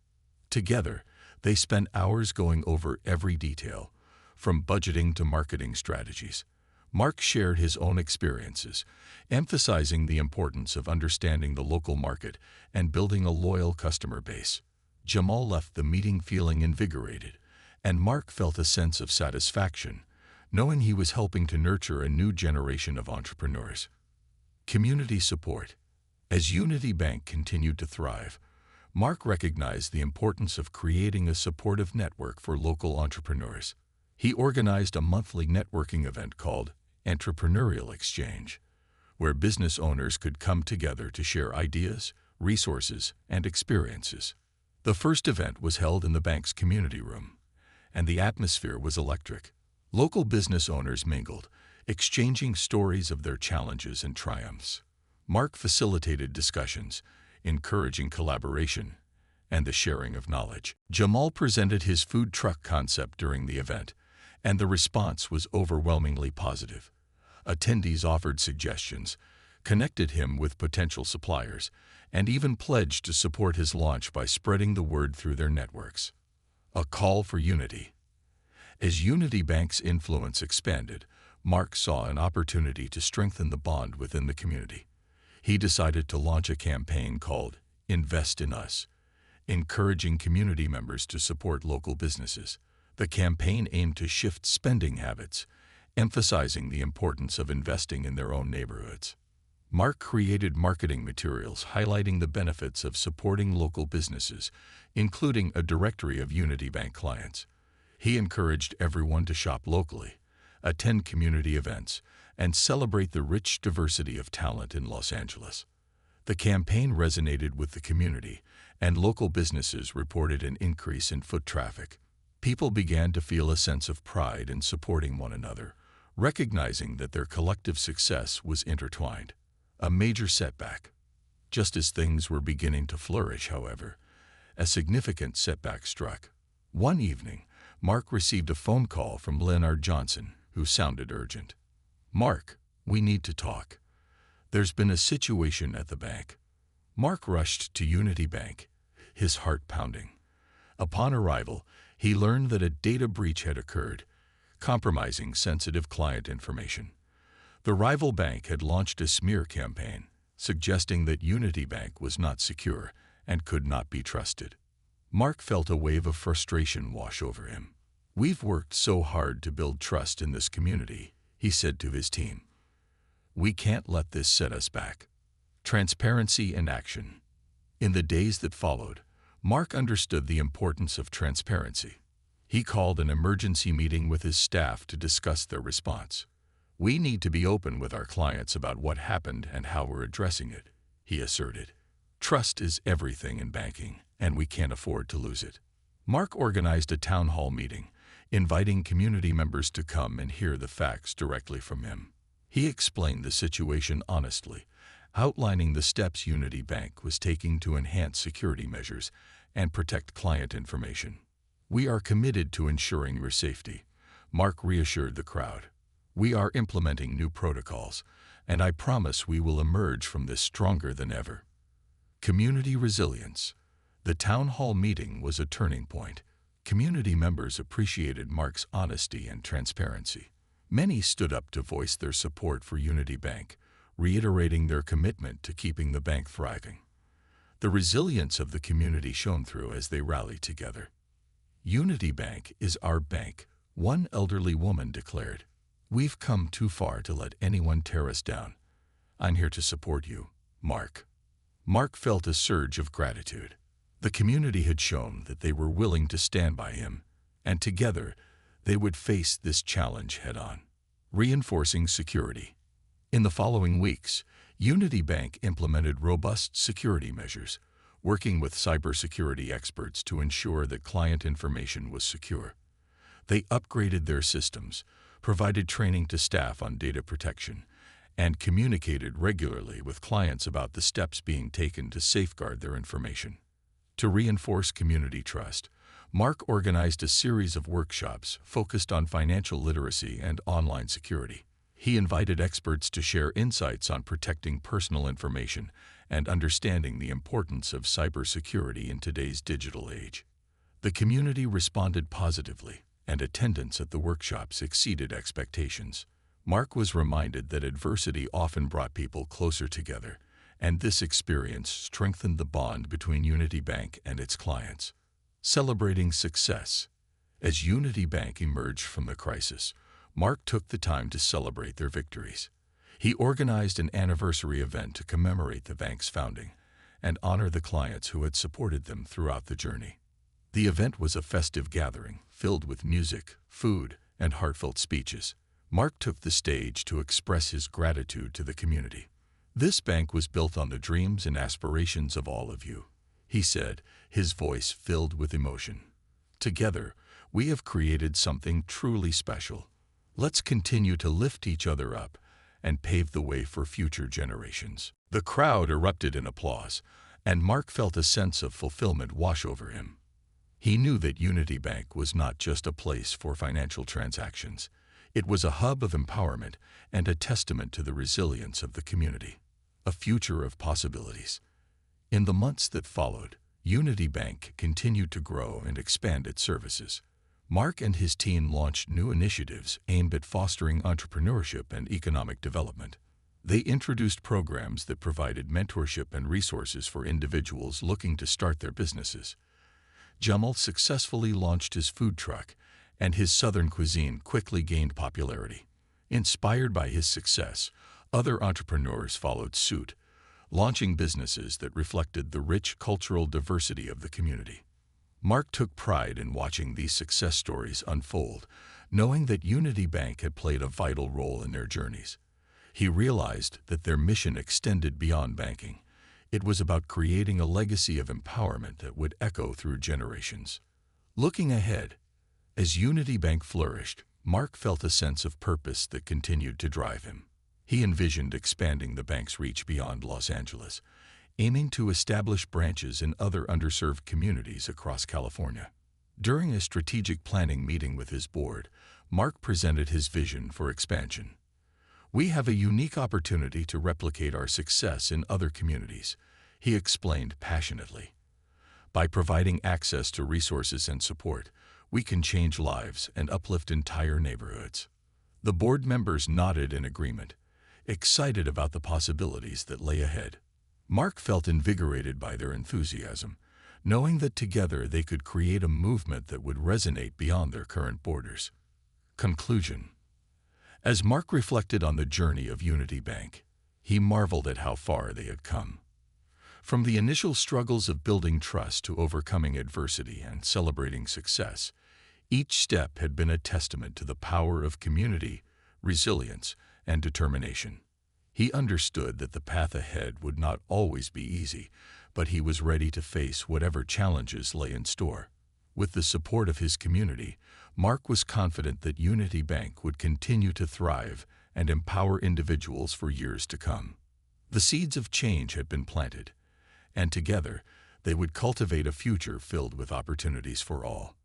Together, they spent hours going over every detail, from budgeting to marketing strategies. Mark shared his own experiences, emphasizing the importance of understanding the local market and building a loyal customer base. Jamal left the meeting feeling invigorated, and Mark felt a sense of satisfaction, knowing he was helping to nurture a new generation of entrepreneurs. Community support. As Unity Bank continued to thrive, Mark recognized the importance of creating a supportive network for local entrepreneurs. He organized a monthly networking event called Entrepreneurial Exchange, where business owners could come together to share ideas, resources, and experiences. The first event was held in the bank's community room, and the atmosphere was electric. Local business owners mingled, exchanging stories of their challenges and triumphs. Mark facilitated discussions, encouraging collaboration and the sharing of knowledge. Jamal presented his food truck concept during the event, and the response was overwhelmingly positive. Attendees offered suggestions, connected him with potential suppliers, and even pledged to support his launch by spreading the word through their networks. A call for unity. As Unity Bank's influence expanded, Mark saw an opportunity to strengthen the bond within the community. He decided to launch a campaign called Invest in Us, encouraging community members to support local businesses. The campaign aimed to shift spending habits, emphasizing the importance of investing in their own neighborhoods. Mark created marketing materials highlighting the benefits of supporting local businesses, including a directory of Unity Bank clients. He encouraged everyone to shop locally, attend community events, and celebrate the rich diversity of talent in Los Angeles. The campaign resonated with the community, and local businesses reported an increase in foot traffic. People began to feel a sense of pride in supporting one another, recognizing that their collective success was intertwined. A major setback. Just as things were beginning to flourish, however, a significant setback struck. One evening, Mark received a phone call from Leonard Johnson, who sounded urgent. "Mark, we need to talk. There's been a situation at the bank." Mark rushed to Unity Bank, his heart pounding. Upon arrival, he learned that a data breach had occurred, compromising sensitive client information. The rival bank had launched a smear campaign, suggesting that Unity Bank was not secure and could not be trusted. Mark felt a wave of frustration wash over him. "We've worked so hard to build trust in this community," he said to his team. "We can't let this set us back." Transparency in action. In the days that followed, Mark understood the importance of transparency. He called an emergency meeting with his staff to discuss their response. "We need to be open with our clients about what happened and how we're addressing it," he asserted. "Trust is everything in banking, and we can't afford to lose it." Mark organized a town hall meeting, inviting community members to come and hear the facts directly from him. He explained the situation honestly, outlining the steps Unity Bank was taking to enhance security measures and protect client information. "We are committed to ensuring your safety," Mark reassured the crowd. "We are implementing new protocols, and I promise we will emerge from this stronger than ever." Community resilience. The town hall meeting was a turning point. Community members appreciated Mark's honesty and transparency. Many stood up to voice their support for Unity Bank, reiterating their commitment to keeping the bank thriving. The resilience of the community shone through as they rallied together. "Unity Bank is our bank," one elderly woman declared. "We've come too far to let anyone tear us down. I'm here to support you, Mark." Mark felt a surge of gratitude. The community had shown that they were willing to stand by him, and together they would face this challenge head-on. Reinforcing security. In the following weeks, Unity Bank implemented robust security measures, working with cybersecurity experts to ensure that client information was secure. They upgraded their systems, provided training to staff on data protection, and communicated regularly with clients about the steps being taken to safeguard their information. To reinforce community trust, Mark organized a series of workshops focused on financial literacy and online security. He invited experts to share insights on protecting personal information and understanding the importance of cybersecurity in today's digital age. The community responded positively, and attendance at the workshops exceeded expectations. Mark was reminded that adversity often brought people closer together, and this experience strengthened the bond between Unity Bank and its clients. Celebrating success. As Unity Bank emerged from the crisis, Mark took the time to celebrate their victories. He organized an anniversary event to commemorate the bank's founding and honor the clients who had supported them throughout the journey. The event was a festive gathering filled with music, food, and heartfelt speeches. Mark took the stage to express his gratitude to the community. "This bank was built on the dreams and aspirations of all of you," he said, his voice filled with emotion. "Together, we have created something truly special. Let's continue to lift each other up and pave the way for future generations." The crowd erupted in applause, and Mark felt a sense of fulfillment wash over him. He knew that Unity Bank was not just a place for financial transactions. It was a hub of empowerment and a testament to the resilience of the community. A future of possibilities. In the months that followed, Unity Bank continued to grow and expand its services. Mark and his team launched new initiatives aimed at fostering entrepreneurship and economic development. They introduced programs that provided mentorship and resources for individuals looking to start their businesses. Jamal successfully launched his food truck, and his Southern cuisine quickly gained popularity. Inspired by his success, other entrepreneurs followed suit, launching businesses that reflected the rich cultural diversity of the community. Mark took pride in watching these success stories unfold, knowing that Unity Bank had played a vital role in their journeys. He realized that their mission extended beyond banking. It was about creating a legacy of empowerment that would echo through generations. Looking ahead, as Unity Bank flourished, Mark felt a sense of purpose that continued to drive him. He envisioned expanding the bank's reach beyond Los Angeles, aiming to establish branches in other underserved communities across California. During a strategic planning meeting with his board, Mark presented his vision for expansion. "We have a unique opportunity to replicate our success in other communities," he explained passionately. "By providing access to resources and support, we can change lives and uplift entire neighborhoods." The board members nodded in agreement, excited about the possibilities that lay ahead. Mark felt invigorated by their enthusiasm, knowing that together they could create a movement that would resonate beyond their current borders. Conclusion. As Mark reflected on the journey of Unity Bank, he marveled at how far they had come. From the initial struggles of building trust to overcoming adversity and celebrating success, each step had been a testament to the power of community, resilience, and determination. He understood that the path ahead would not always be easy, but he was ready to face whatever challenges lay in store. With the support of his community, Mark was confident that Unity Bank would continue to thrive and empower individuals for years to come. The seeds of change had been planted, and together they would cultivate a future filled with opportunities for all.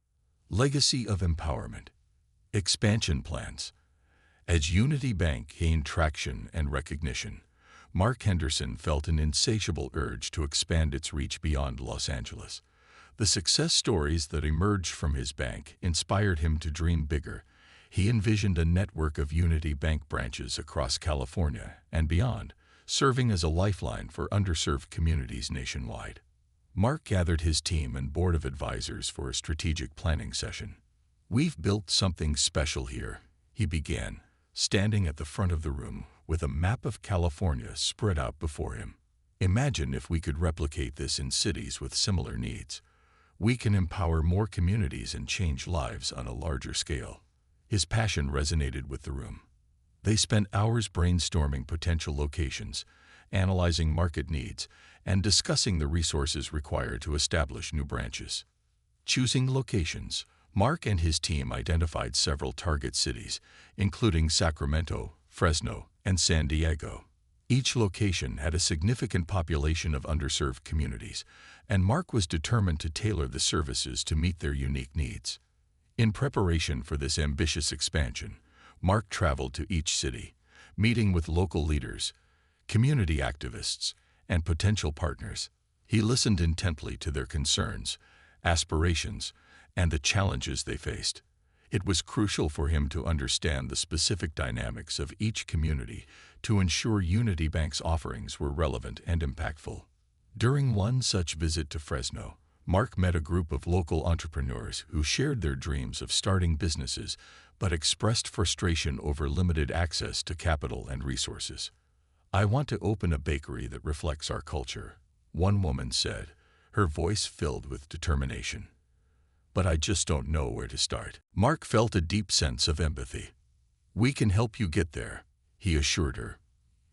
Legacy of empowerment. Expansion plans. As Unity Bank gained traction and recognition, Mark Henderson felt an insatiable urge to expand its reach beyond Los Angeles. The success stories that emerged from his bank inspired him to dream bigger. He envisioned a network of Unity Bank branches across California and beyond, serving as a lifeline for underserved communities nationwide. Mark gathered his team and board of advisors for a strategic planning session. "We've built something special here," he began, standing at the front of the room with a map of California spread out before him. "Imagine if we could replicate this in cities with similar needs. We can empower more communities and change lives on a larger scale." His passion resonated with the room. They spent hours brainstorming potential locations, analyzing market needs, and discussing the resources required to establish new branches. Choosing locations, Mark and his team identified several target cities, including Sacramento, Fresno, and San Diego. Each location had a significant population of underserved communities, and Mark was determined to tailor the services to meet their unique needs. In preparation for this ambitious expansion, Mark traveled to each city, meeting with local leaders, community activists, and potential partners. He listened intently to their concerns, aspirations, and the challenges they faced. It was crucial for him to understand the specific dynamics of each community to ensure Unity Bank's offerings were relevant and impactful. During one such visit to Fresno, Mark met a group of local entrepreneurs who shared their dreams of starting businesses but expressed frustration over limited access to capital and resources. "I want to open a bakery that reflects our culture," one woman said, her voice filled with determination. "But I just don't know where to start." Mark felt a deep sense of empathy. "We can help you get there," he assured her.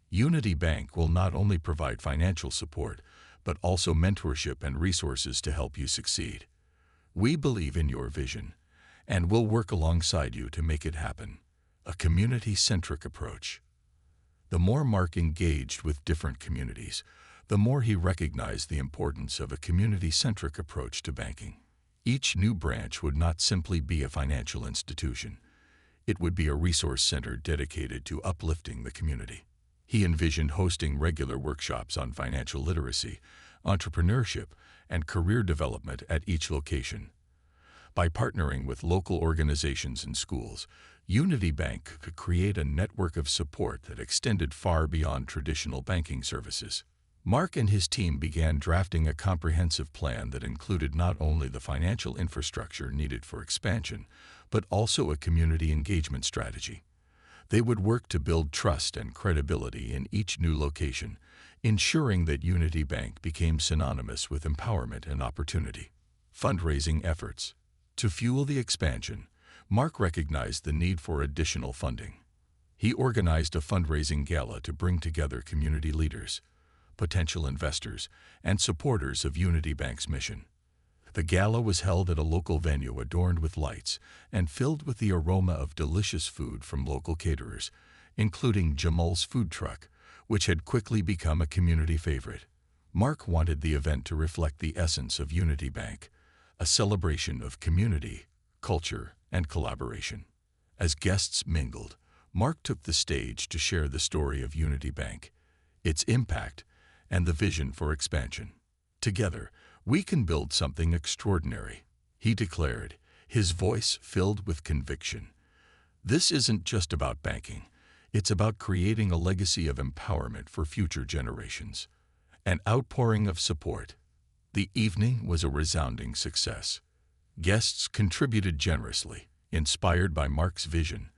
"Unity Bank will not only provide financial support, but also mentorship and resources to help you succeed. We believe in your vision, and we'll work alongside you to make it happen." A community-centric approach. The more Mark engaged with different communities, the more he recognized the importance of a community-centric approach to banking. Each new branch would not simply be a financial institution. It would be a resource center dedicated to uplifting the community. He envisioned hosting regular workshops on financial literacy, entrepreneurship, and career development at each location. By partnering with local organizations and schools, Unity Bank could create a network of support that extended far beyond traditional banking services. Mark and his team began drafting a comprehensive plan that included not only the financial infrastructure needed for expansion, but also a community engagement strategy. They would work to build trust and credibility in each new location, ensuring that Unity Bank became synonymous with empowerment and opportunity. Fundraising efforts. To fuel the expansion, Mark recognized the need for additional funding. He organized a fundraising gala to bring together community leaders, potential investors, and supporters of Unity Bank's mission. The gala was held at a local venue adorned with lights and filled with the aroma of delicious food from local caterers, including Jamal's food truck, which had quickly become a community favorite. Mark wanted the event to reflect the essence of Unity Bank, a celebration of community, culture, and collaboration. As guests mingled, Mark took the stage to share the story of Unity Bank, its impact, and the vision for expansion. Together, we can build something extraordinary, he declared, his voice filled with conviction. This isn't just about banking. It's about creating a legacy of empowerment for future generations. An outpouring of support. The evening was a resounding success. Guests contributed generously, inspired by Mark's vision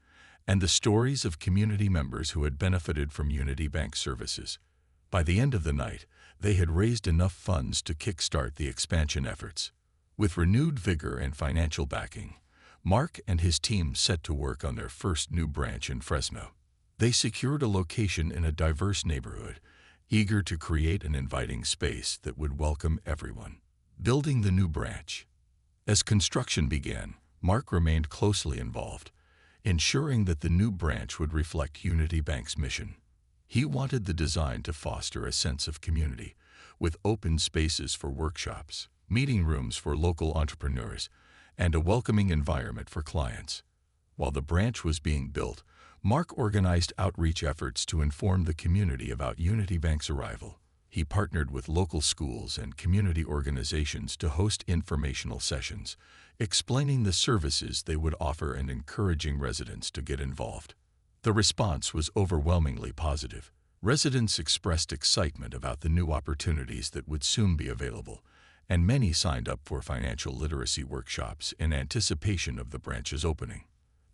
and the stories of community members who had benefited from Unity Bank services. By the end of the night, they had raised enough funds to kickstart the expansion efforts. With renewed vigor and financial backing, Mark and his team set to work on their first new branch in Fresno. They secured a location in a diverse neighborhood, eager to create an inviting space that would welcome everyone. Building the new branch. As construction began, Mark remained closely involved, ensuring that the new branch would reflect Unity Bank's mission. He wanted the design to foster a sense of community, with open spaces for workshops, meeting rooms for local entrepreneurs, and a welcoming environment for clients. While the branch was being built, Mark organized outreach efforts to inform the community about Unity Bank's arrival. He partnered with local schools and community organizations to host informational sessions, explaining the services they would offer and encouraging residents to get involved. The response was overwhelmingly positive. Residents expressed excitement about the new opportunities that would soon be available, and many signed up for financial literacy workshops in anticipation of the branch's opening.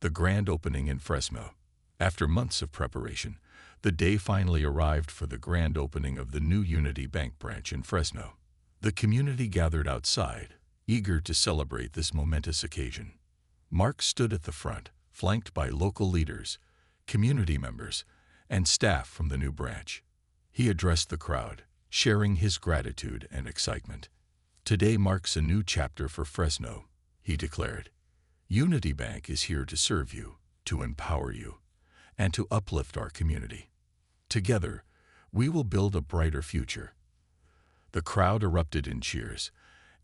The grand opening in Fresno. After months of preparation, the day finally arrived for the grand opening of the new Unity Bank branch in Fresno. The community gathered outside, eager to celebrate this momentous occasion. Mark stood at the front, flanked by local leaders, community members, and staff from the new branch. He addressed the crowd, sharing his gratitude and excitement. "Today marks a new chapter for Fresno," he declared. "Unity Bank is here to serve you, to empower you, and to uplift our community. Together, we will build a brighter future." The crowd erupted in cheers,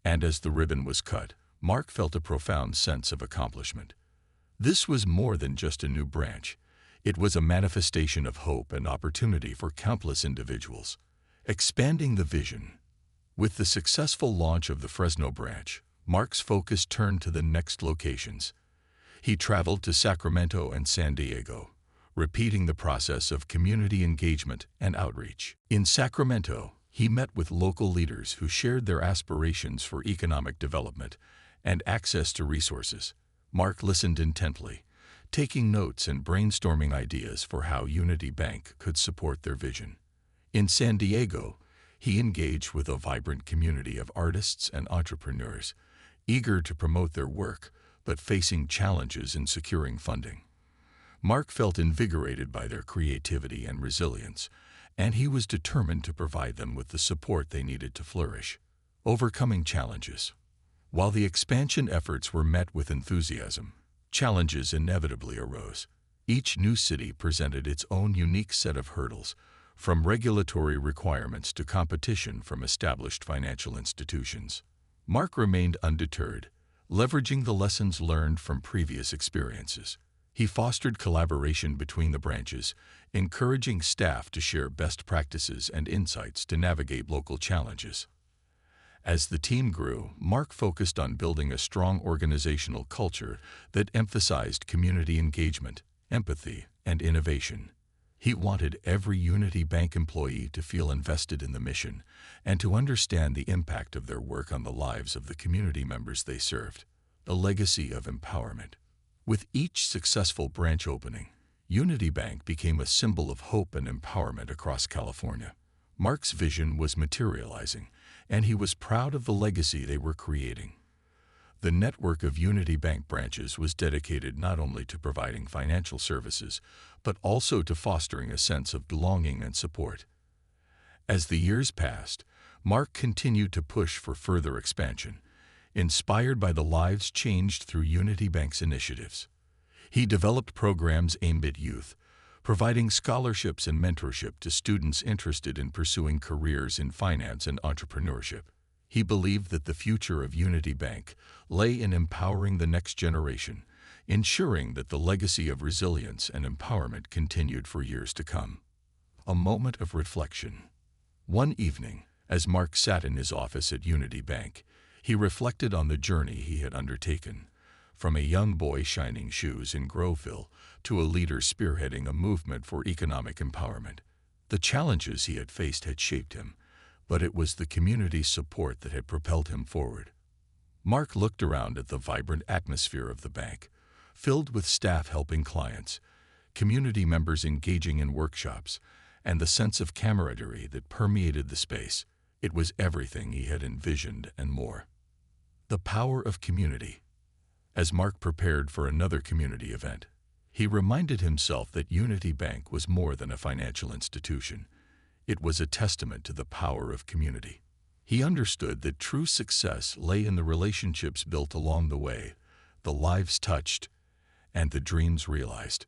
and as the ribbon was cut, Mark felt a profound sense of accomplishment. This was more than just a new branch. It was a manifestation of hope and opportunity for countless individuals. Expanding the vision. With the successful launch of the Fresno branch, Mark's focus turned to the next locations. He traveled to Sacramento and San Diego, repeating the process of community engagement and outreach. In Sacramento, he met with local leaders who shared their aspirations for economic development and access to resources. Mark listened intently, taking notes and brainstorming ideas for how Unity Bank could support their vision. In San Diego, he engaged with a vibrant community of artists and entrepreneurs, eager to promote their work but facing challenges in securing funding. Mark felt invigorated by their creativity and resilience, and he was determined to provide them with the support they needed to flourish. Overcoming challenges. While the expansion efforts were met with enthusiasm, challenges inevitably arose. Each new city presented its own unique set of hurdles, from regulatory requirements to competition from established financial institutions. Mark remained undeterred, leveraging the lessons learned from previous experiences. He fostered collaboration between the branches, encouraging staff to share best practices and insights to navigate local challenges. As the team grew, Mark focused on building a strong organizational culture that emphasized community engagement, empathy, and innovation. He wanted every Unity Bank employee to feel invested in the mission and to understand the impact of their work on the lives of the community members they served. A legacy of empowerment. With each successful branch opening, Unity Bank became a symbol of hope and empowerment across California. Mark's vision was materializing, and he was proud of the legacy they were creating. The network of Unity Bank branches was dedicated not only to providing financial services, but also to fostering a sense of belonging and support. As the years passed, Mark continued to push for further expansion, inspired by the lives changed through Unity Bank's initiatives. He developed programs aimed at youth, providing scholarships and mentorship to students interested in pursuing careers in finance and entrepreneurship. He believed that the future of Unity Bank lay in empowering the next generation, ensuring that the legacy of resilience and empowerment continued for years to come. A moment of reflection. One evening, as Mark sat in his office at Unity Bank, he reflected on the journey he had undertaken, from a young boy shining shoes in Groveville to a leader spearheading a movement for economic empowerment. The challenges he had faced had shaped him, but it was the community's support that had propelled him forward. Mark looked around at the vibrant atmosphere of the bank, filled with staff helping clients, community members engaging in workshops, and the sense of camaraderie that permeated the space. It was everything he had envisioned and more. The power of community. As Mark prepared for another community event, he reminded himself that Unity Bank was more than a financial institution. It was a testament to the power of community. He understood that true success lay in the relationships built along the way, the lives touched, and the dreams realized.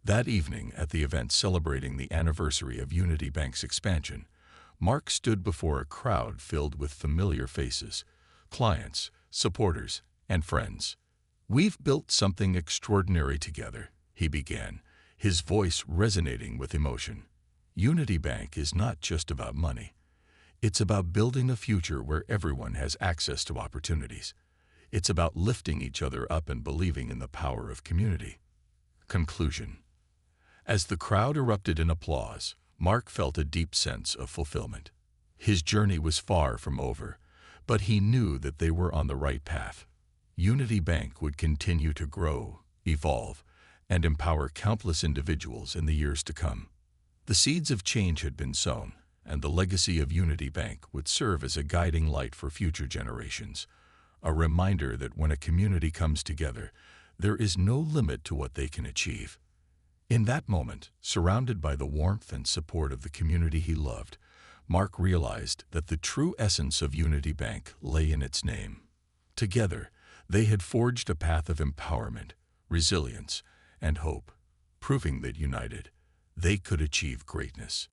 That evening, at the event celebrating the anniversary of Unity Bank's expansion, Mark stood before a crowd filled with familiar faces, clients, supporters, and friends. "We've built something extraordinary together," he began, his voice resonating with emotion. "Unity Bank is not just about money. It's about building a future where everyone has access to opportunities. It's about lifting each other up and believing in the power of community." Conclusion. As the crowd erupted in applause, Mark felt a deep sense of fulfillment. His journey was far from over, but he knew that they were on the right path. Unity Bank would continue to grow, evolve, and empower countless individuals in the years to come. The seeds of change had been sown, and the legacy of Unity Bank would serve as a guiding light for future generations, a reminder that when a community comes together, there is no limit to what they can achieve. In that moment, surrounded by the warmth and support of the community he loved, Mark realized that the true essence of Unity Bank lay in its name. Together, they had forged a path of empowerment, resilience, and hope, proving that united, they could achieve greatness.